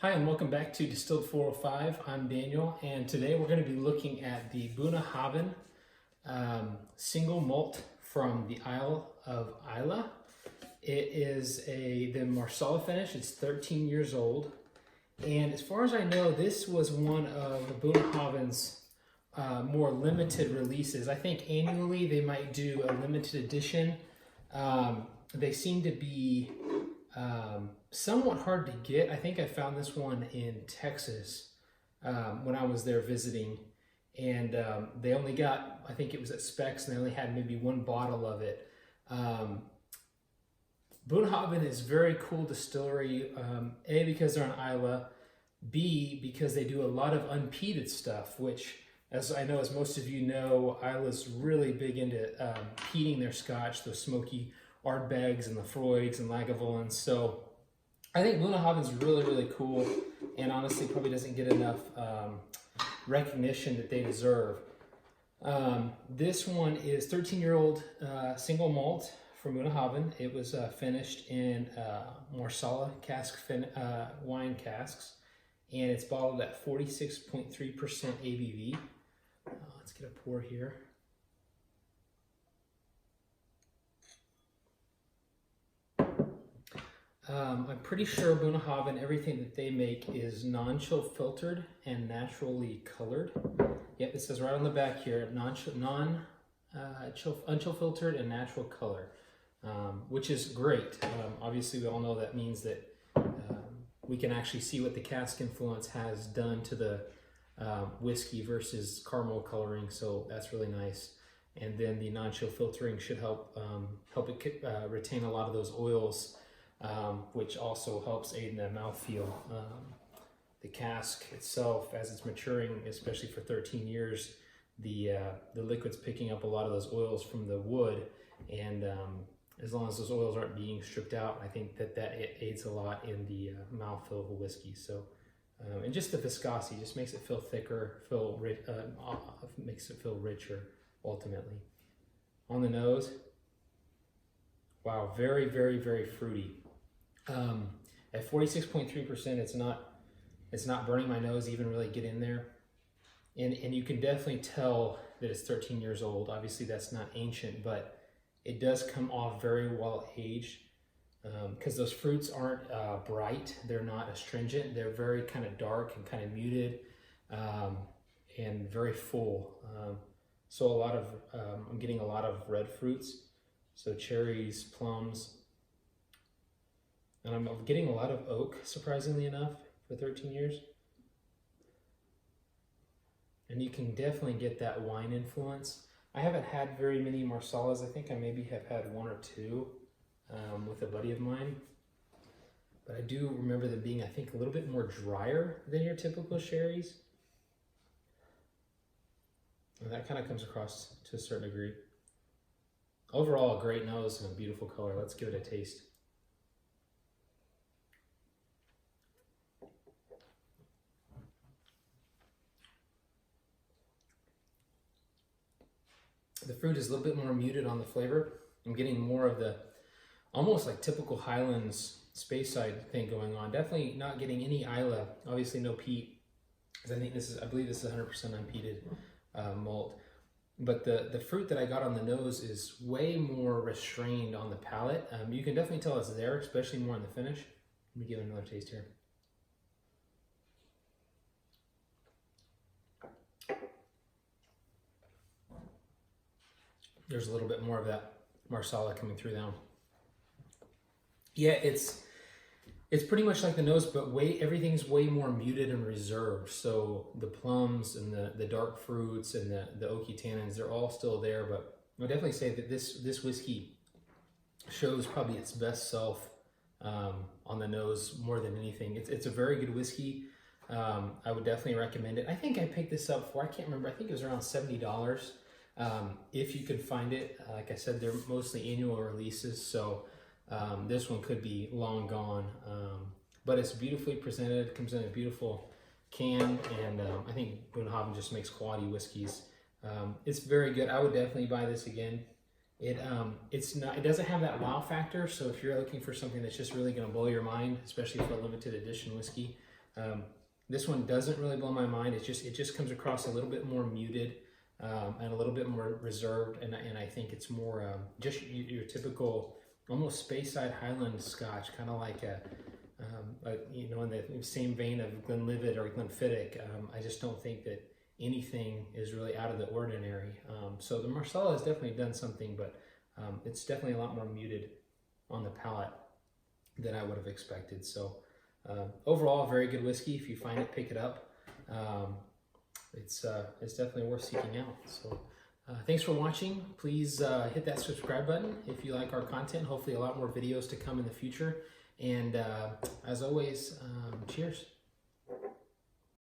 Hi and welcome back to Distilled 405. I'm Daniel and today we're going to be looking at the Bunnahabhain single malt from the Isle of Islay. It is the Marsala finish. It's 13 years old, and as far as I know, this was one of the Bunnahabhain's more limited releases. I think annually they might do a limited edition. They seem to be somewhat hard to get. I think I found this one in Texas when I was there visiting, and they only got, I think it was at Specs, and they only had maybe one bottle of it. Bunnahabhain is a very cool distillery, A, because they're on Islay, B, because they do a lot of unpeated stuff, which, as I know, as most of you know, Islay's really big into peating their scotch, those smoky Ardbegs and the Freuds and Lagavulins. So I think Bunnahabhain's really, really cool, and honestly probably doesn't get enough recognition that they deserve. This one is 13-year-old single malt from Bunnahabhain. It was finished in Marsala wine casks, and it's bottled at 46.3% ABV. Let's get a pour here. I'm pretty sure Bunnahabhain, everything that they make is non-chill filtered and naturally colored. Yep, it says right on the back here, unchill filtered and natural color, which is great. Obviously, we all know that means that we can actually see what the cask influence has done to the whiskey versus caramel coloring, so that's really nice. And then the non-chill filtering should help it retain a lot of those oils, which also helps aid in the mouthfeel. The cask itself, as it's maturing, especially for 13 years, the liquid's picking up a lot of those oils from the wood, and as long as those oils aren't being stripped out, I think that aids a lot in the mouthfeel of a whiskey. So, and just the viscosity just makes it feel thicker, makes it feel richer ultimately. On the nose, wow, very, very, very fruity. At 46.3%, it's not burning my nose even really get in there, and you can definitely tell that it's 13 years old. Obviously that's not ancient, but it does come off very well aged, because those fruits aren't bright, they're not astringent, they're very kind of dark and kind of muted, and very full. So a lot of I'm getting a lot of red fruits, so cherries, plums. And I'm getting a lot of oak, surprisingly enough, for 13 years. And you can definitely get that wine influence. I haven't had very many Marsalas. I think I maybe have had one or two with a buddy of mine. But I do remember them being, I think, a little bit more drier than your typical sherries. And that kind of comes across to a certain degree. Overall, a great nose and a beautiful color. Let's give it a taste. The fruit is a little bit more muted on the flavor. I'm getting more of the almost like typical Highlands Speyside thing going on. Definitely not getting any Islay. Obviously no peat, because I believe this is 100% unpeated malt. But the fruit that I got on the nose is way more restrained on the palate. You can definitely tell it's there, especially more in the finish. Let me give it another taste here. There's a little bit more of that Marsala coming through now. Yeah, it's pretty much like the nose, but everything's way more muted and reserved. So the plums and the dark fruits and the oaky tannins, they're all still there. But I would definitely say that this whiskey shows probably its best self on the nose more than anything. It's a very good whiskey. I would definitely recommend it. I think I picked this up for, I can't remember, I think it was around $70. If you could find it, like I said, they're mostly annual releases, so this one could be long gone, but it's beautifully presented, comes in a beautiful can, and I think Bunnahabhain just makes quality whiskeys. It's very good. I would definitely buy this again. It doesn't have that wow factor, so if you're looking for something that's just really going to blow your mind, especially for a limited edition whiskey, This one doesn't really blow my mind. It just comes across a little bit more muted and a little bit more reserved, and I think it's more just your typical almost Speyside Highland Scotch, kind of like you know, in the same vein of Glenlivet or Glenfiddich. I just don't think that anything is really out of the ordinary. So the Marsala has definitely done something, but it's definitely a lot more muted on the palate than I would have expected. So overall, very good whiskey. If you find it, pick it up. It's definitely worth seeking out. So thanks for watching. Please hit that subscribe button if you like our content. Hopefully a lot more videos to come in the future. And as always, cheers.